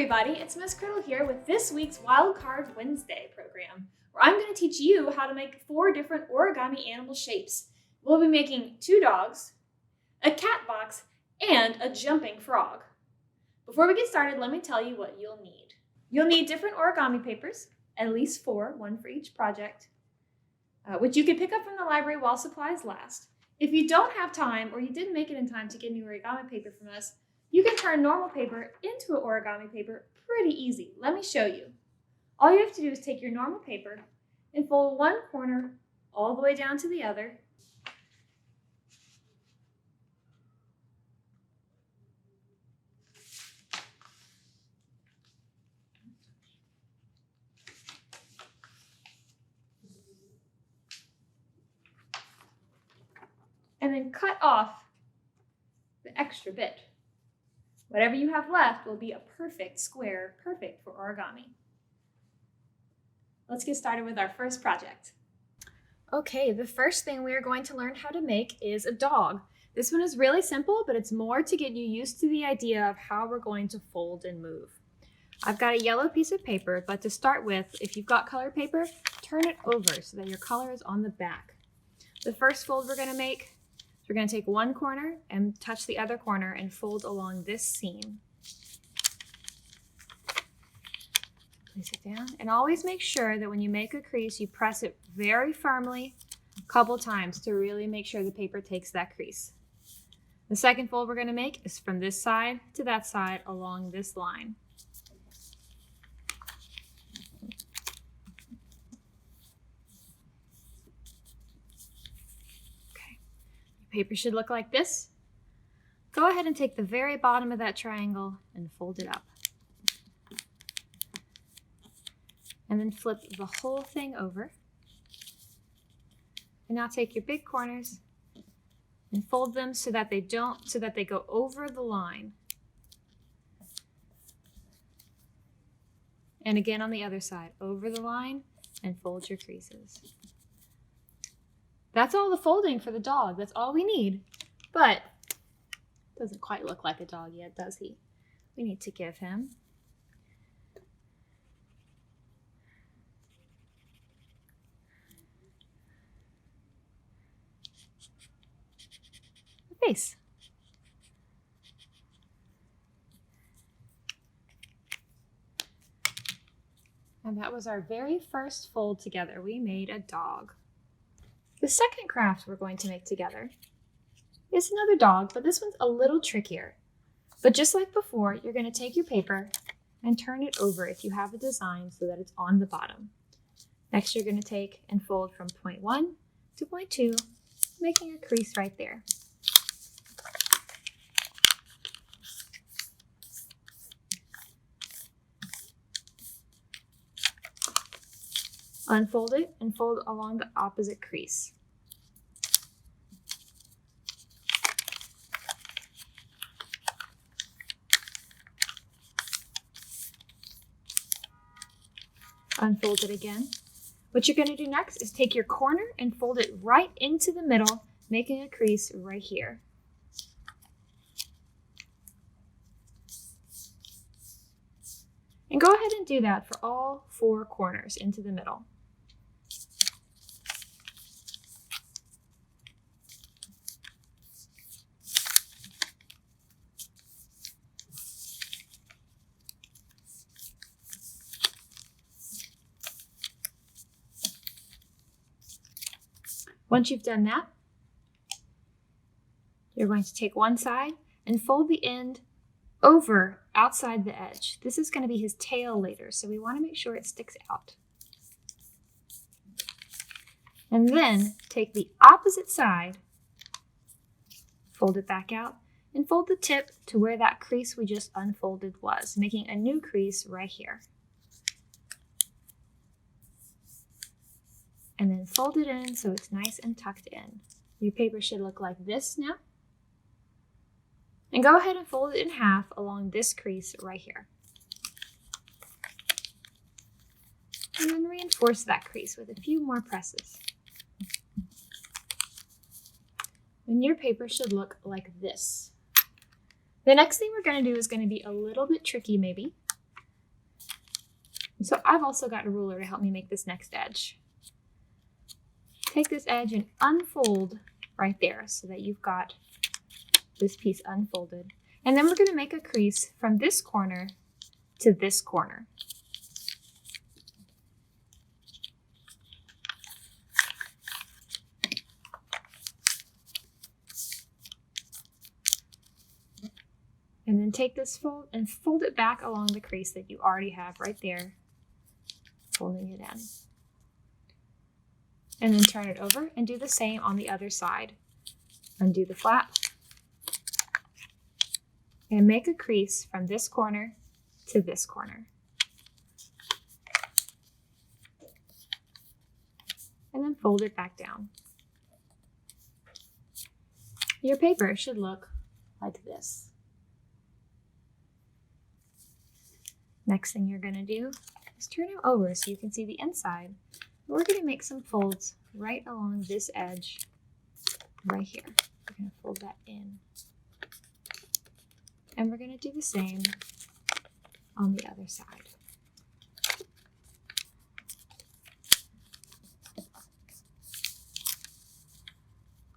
everybody, it's Miss Criddle here with this week's Wildcard Wednesday program, where I'm going to teach you how to make 4 different origami animal shapes. We'll be making 2 dogs, a cat box, and a jumping frog. Before we get started, let me tell you what you'll need. You'll need different origami papers, at least 4, 1 for each project, which you can pick up from the library while supplies last. If you don't have time or you didn't make it in time to get new origami paper from us, you can turn normal paper into an origami paper pretty easy. Let me show you. All you have to do is take your normal paper and fold one corner all the way down to the other. And then cut off the extra bit. Whatever you have left will be a perfect square, perfect for origami. Let's get started with our first project. Okay, the first thing we are going to learn how to make is a dog. This one is really simple, but it's more to get you used to the idea of how we're going to fold and move. I've got a yellow piece of paper, but to start with, if you've got colored paper, turn it over so that your color is on the back. The first fold we're going to make, we're going to take one corner and touch the other corner and fold along this seam. Place it down and always make sure that when you make a crease, you press it very firmly a couple times to really make sure the paper takes that crease. The second fold we're going to make is from this side to that side along this line. Paper should look like this. Go ahead and take the very bottom of that triangle and fold it up. And then flip the whole thing over. And now take your big corners and fold them so that they go over the line. And again on the other side, over the line and fold your creases. That's all the folding for the dog. That's all we need. But it doesn't quite look like a dog yet, does he? We need to give him a face. And that was our very first fold together. We made a dog. The second craft we're going to make together is another dog, but this one's a little trickier. But just like before, you're going to take your paper and turn it over if you have a design so that it's on the bottom. Next, you're going to take and fold from point 1 to point 2, making a crease right there. Unfold it and fold along the opposite crease. Unfold it again. What you're going to do next is take your corner and fold it right into the middle, making a crease right here. And go ahead and do that for all 4 corners into the middle. Once you've done that, you're going to take one side and fold the end over outside the edge. This is going to be his tail later, so we want to make sure it sticks out. And then take the opposite side, fold it back out, and fold the tip to where that crease we just unfolded was, making a new crease right here. And then fold it in so it's nice and tucked in. Your paper should look like this now. And go ahead and fold it in half along this crease right here. And then reinforce that crease with a few more presses. And your paper should look like this. The next thing we're going to do is going to be a little bit tricky maybe. And so I've also got a ruler to help me make this next edge. Take this edge and unfold right there so that you've got this piece unfolded. And then we're going to make a crease from this corner to this corner. And then take this fold and fold it back along the crease that you already have right there, folding it in. And then turn it over and do the same on the other side. Undo the flap and make a crease from this corner to this corner. And then fold it back down. Your paper should look like this. Next thing you're going to do is turn it over so you can see the inside. We're going to make some folds right along this edge right here. We're going to fold that in. And we're going to do the same on the other side.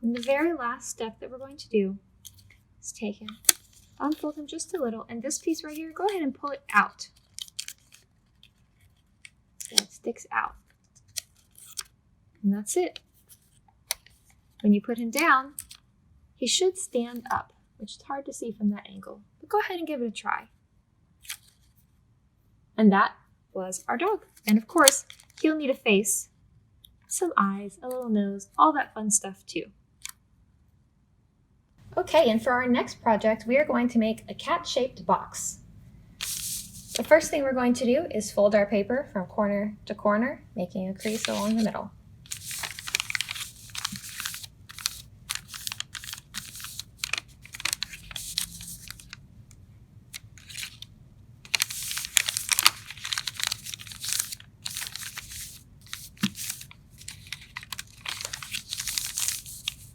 And the very last step that we're going to do is take him, unfold him just a little, and this piece right here, go ahead and pull it out. So it sticks out. And that's it. When you put him down, he should stand up, which is hard to see from that angle, but go ahead and give it a try. And that was our dog. And of course, he'll need a face, some eyes, a little nose, all that fun stuff too. Okay, and for our next project, we are going to make a cat-shaped box. The first thing we're going to do is fold our paper from corner to corner, making a crease along the middle.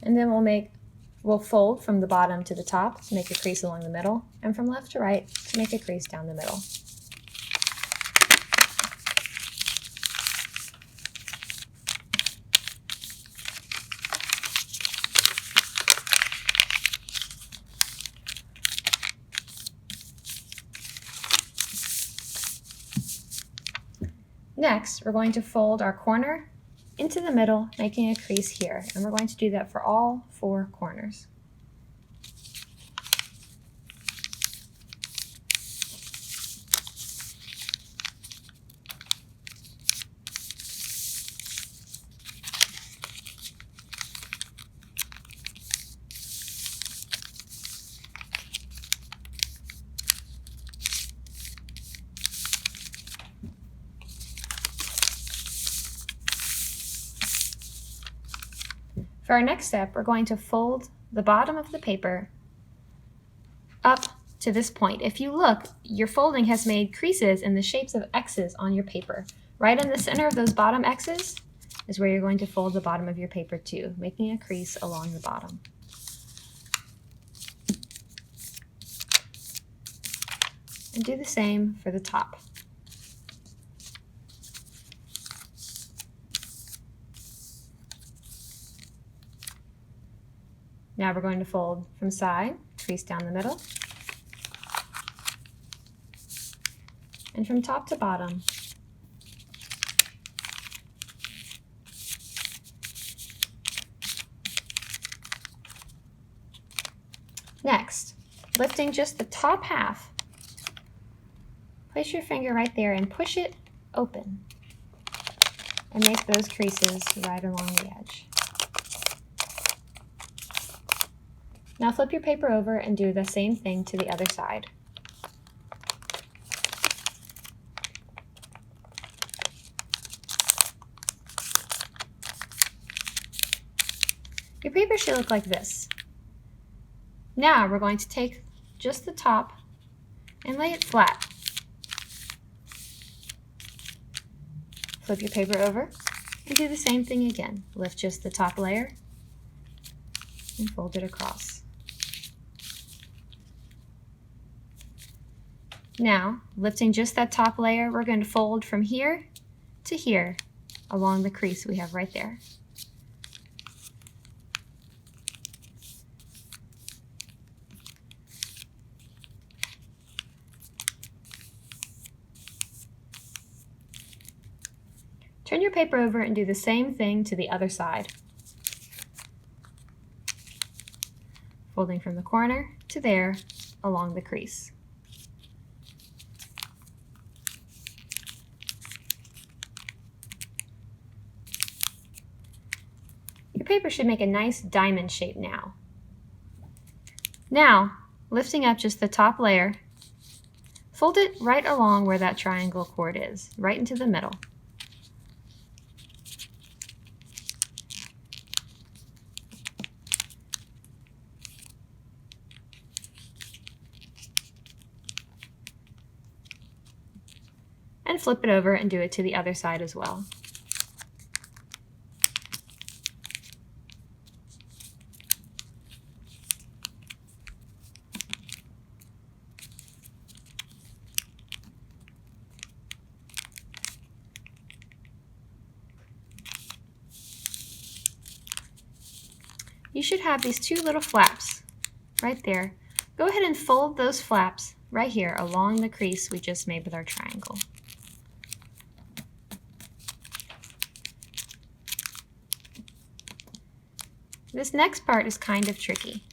And then we'll fold from the bottom to the top to make a crease along the middle, and from left to right to make a crease down the middle. Next, we're going to fold our corner into the middle, making a crease here, and we're going to do that for all 4 corners. For our next step, we're going to fold the bottom of the paper up to this point. If you look, your folding has made creases in the shapes of X's on your paper. Right in the center of those bottom X's is where you're going to fold the bottom of your paper to, making a crease along the bottom. And do the same for the top. Now we're going to fold from side, crease down the middle, and from top to bottom. Next, lifting just the top half, place your finger right there and push it open and make those creases right along the edge. Now flip your paper over and do the same thing to the other side. Your paper should look like this. Now we're going to take just the top and lay it flat. Flip your paper over and do the same thing again. Lift just the top layer and fold it across. Now, lifting just that top layer, we're going to fold from here to here along the crease we have right there. Turn your paper over and do the same thing to the other side. Folding from the corner to there along the crease. Your paper should make a nice diamond shape now. Now, lifting up just the top layer, fold it right along where that triangle cord is, right into the middle. And flip it over and do it to the other side as well. You should have these two little flaps right there. Go ahead and fold those flaps right here along the crease we just made with our triangle. This next part is kind of tricky.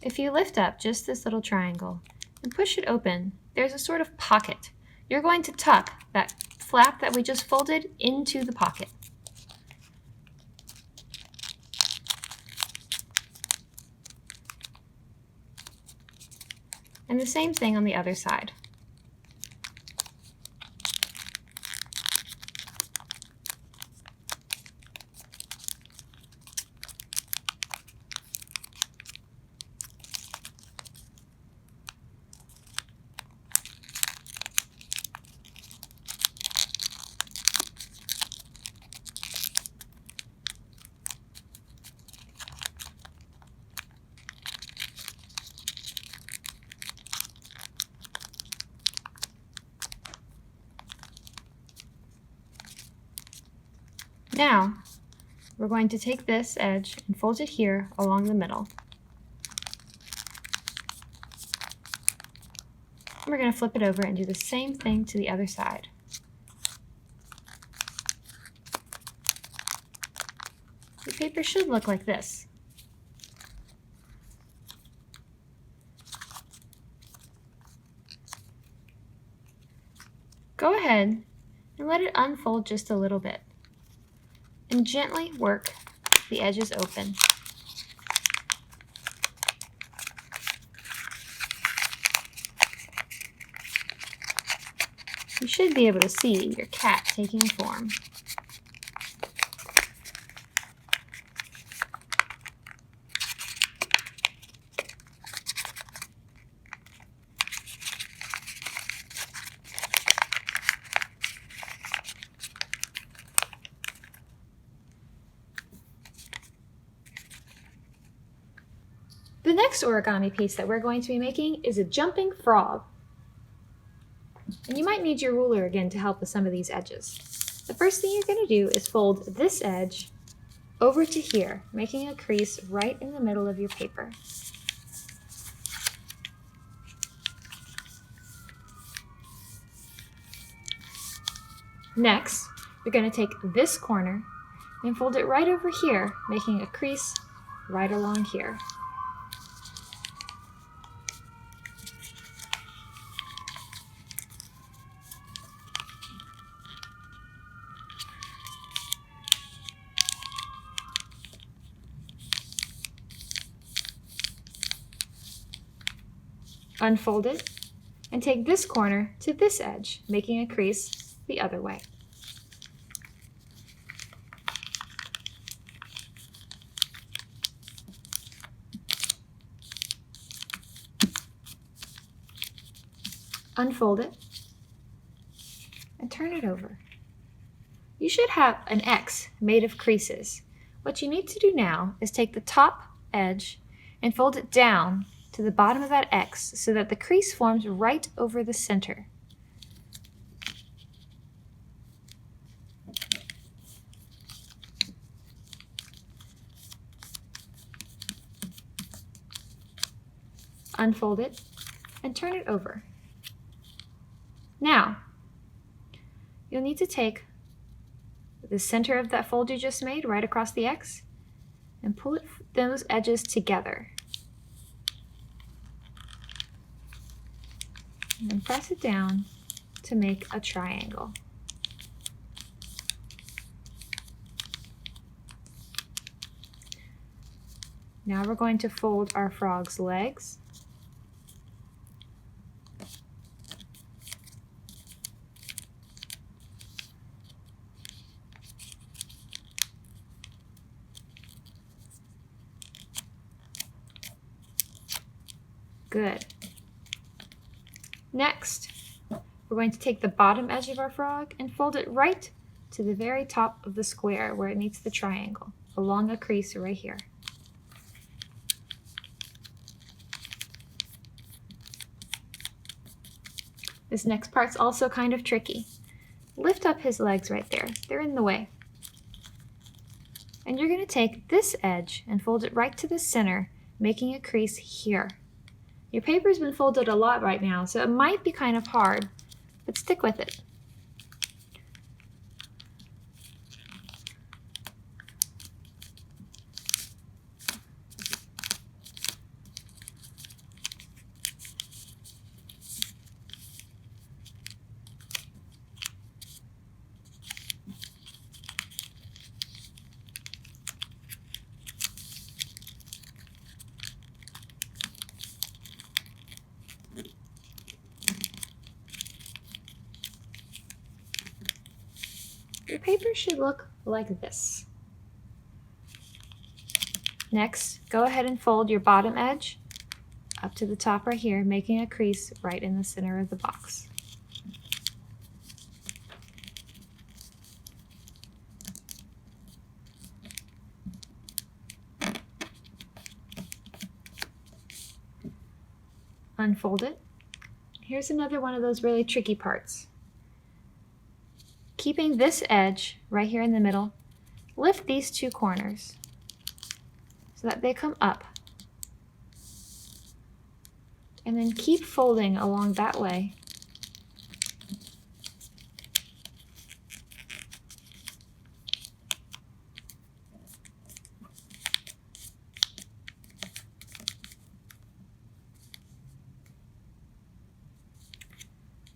If you lift up just this little triangle and push it open, there's a sort of pocket. You're going to tuck that flap that we just folded into the pocket. And the same thing on the other side. Now, we're going to take this edge and fold it here along the middle. And we're going to flip it over and do the same thing to the other side. The paper should look like this. Go ahead and let it unfold just a little bit. And gently work the edges open. You should be able to see your cat taking form. The next origami piece that we're going to be making is a jumping frog. And you might need your ruler again to help with some of these edges. The first thing you're going to do is fold this edge over to here, making a crease right in the middle of your paper. Next, you're going to take this corner and fold it right over here, making a crease right along here. Unfold it and take this corner to this edge, making a crease the other way. Unfold it and turn it over. You should have an X made of creases. What you need to do now is take the top edge and fold it down to the bottom of that X so that the crease forms right over the center. Unfold it and turn it over. Now, you'll need to take the center of that fold you just made right across the X and pull those edges together. And then press it down to make a triangle. Now we're going to fold our frog's legs. Good. Next, we're going to take the bottom edge of our frog and fold it right to the very top of the square where it meets the triangle, along a crease right here. This next part's also kind of tricky. Lift up his legs right there. They're in the way. And you're going to take this edge and fold it right to the center, making a crease here. Your paper's been folded a lot right now, so it might be kind of hard, but stick with it. Your paper should look like this. Next, go ahead and fold your bottom edge up to the top right here, making a crease right in the center of the box. Unfold it. Here's another one of those really tricky parts. Keeping this edge right here in the middle, lift these two corners so that they come up. And then keep folding along that way.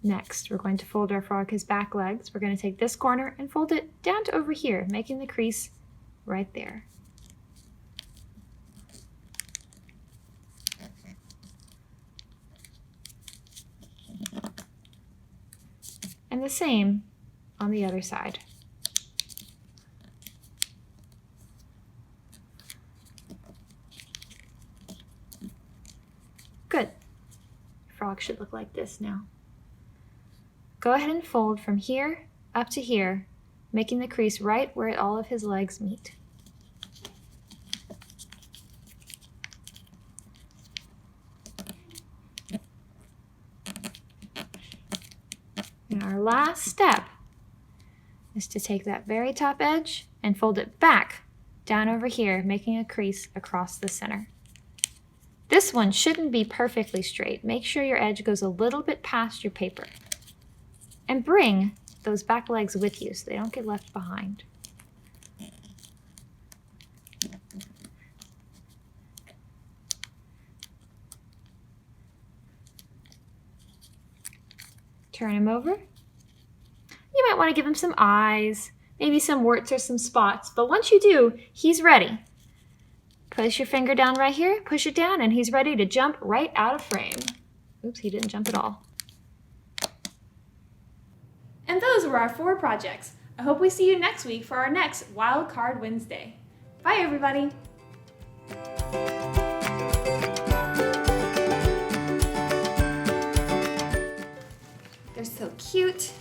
Next, we're going to fold our frog his back legs. We're going to take this corner and fold it down to over here, making the crease right there. And the same on the other side. Good. Your frog should look like this now. Go ahead and fold from here up to here, making the crease right where all of his legs meet. And our last step is to take that very top edge and fold it back down over here, making a crease across the center. This one shouldn't be perfectly straight. Make sure your edge goes a little bit past your paper. And bring those back legs with you so they don't get left behind. Turn him over. You might want to give him some eyes, maybe some warts or some spots, but once you do, he's ready. Push your finger down right here, push it down, and he's ready to jump right out of frame. Oops, he didn't jump at all. And those were our 4 projects. I hope we see you next week for our next Wild Card Wednesday. Bye, everybody. They're so cute.